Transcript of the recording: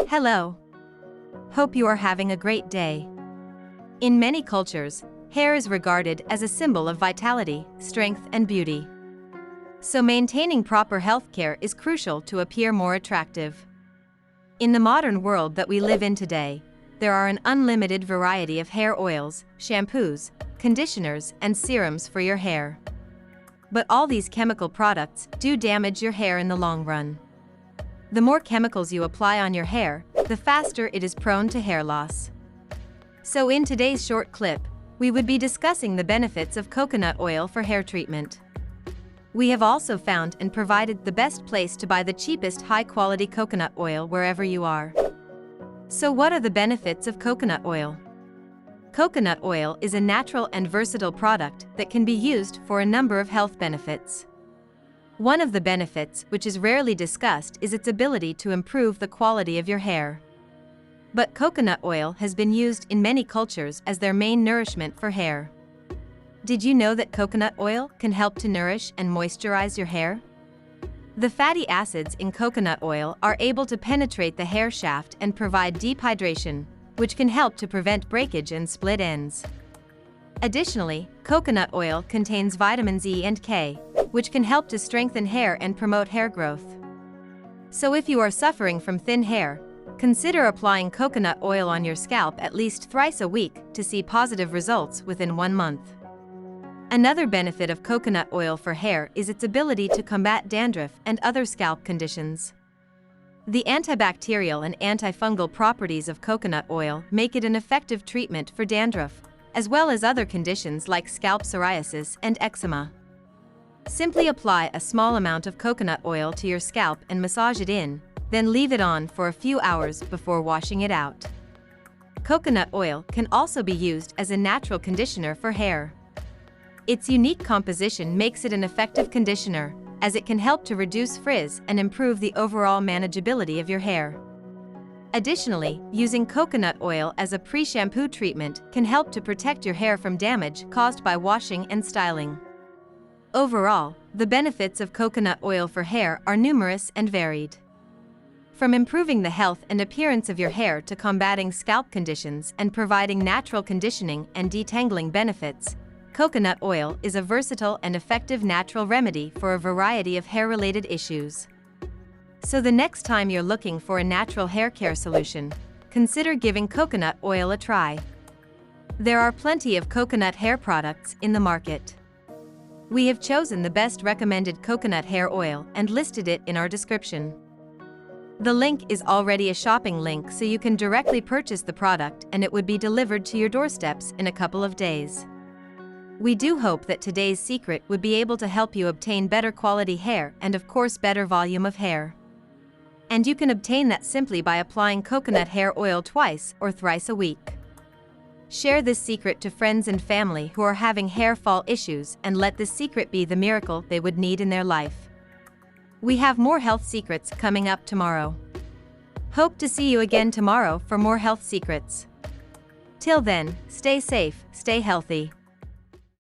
Hello. Hope you are having a great day. In many cultures, hair is regarded as a symbol of vitality, strength, and beauty. So maintaining proper health care is crucial to appear more attractive. In the modern world that we live in today, there are an unlimited variety of hair oils, shampoos, conditioners, and serums for your hair. But all these chemical products do damage your hair in the long run. The more chemicals you apply on your hair, the faster it is prone to hair loss. So in today's short clip, we would be discussing the benefits of coconut oil for hair treatment. We have also found and provided the best place to buy the cheapest high-quality coconut oil wherever you are. So what are the benefits of coconut oil? Coconut oil is a natural and versatile product that can be used for a number of health benefits. One of the benefits, which is rarely discussed, is its ability to improve the quality of your hair. But coconut oil has been used in many cultures as their main nourishment for hair. Did you know that coconut oil can help to nourish and moisturize your hair? The fatty acids in coconut oil are able to penetrate the hair shaft and provide deep hydration, which can help to prevent breakage and split ends. Additionally, coconut oil contains vitamins E and K, which can help to strengthen hair and promote hair growth. So if you are suffering from thin hair, consider applying coconut oil on your scalp at least thrice a week to see positive results within 1 month. Another benefit of coconut oil for hair is its ability to combat dandruff and other scalp conditions. The antibacterial and antifungal properties of coconut oil make it an effective treatment for dandruff, as well as other conditions like scalp psoriasis and eczema. Simply apply a small amount of coconut oil to your scalp and massage it in, then leave it on for a few hours before washing it out. Coconut oil can also be used as a natural conditioner for hair. Its unique composition makes it an effective conditioner, as it can help to reduce frizz and improve the overall manageability of your hair. Additionally, using coconut oil as a pre-shampoo treatment can help to protect your hair from damage caused by washing and styling. Overall, the benefits of coconut oil for hair are numerous and varied. From improving the health and appearance of your hair to combating scalp conditions and providing natural conditioning and detangling benefits, coconut oil is a versatile and effective natural remedy for a variety of hair-related issues. So the next time you're looking for a natural hair care solution, consider giving coconut oil a try. There are plenty of coconut hair products in the market. We have chosen the best recommended coconut hair oil and listed it in our description. The link is already a shopping link, so you can directly purchase the product and it would be delivered to your doorsteps in a couple of days. We do hope that today's secret would be able to help you obtain better quality hair and of course better volume of hair. And you can obtain that simply by applying coconut hair oil twice or thrice a week. Share this secret to friends and family who are having hair fall issues and let this secret be the miracle they would need in their life. We have more health secrets coming up tomorrow. Hope to see you again tomorrow for more health secrets. Till then, stay safe, stay healthy.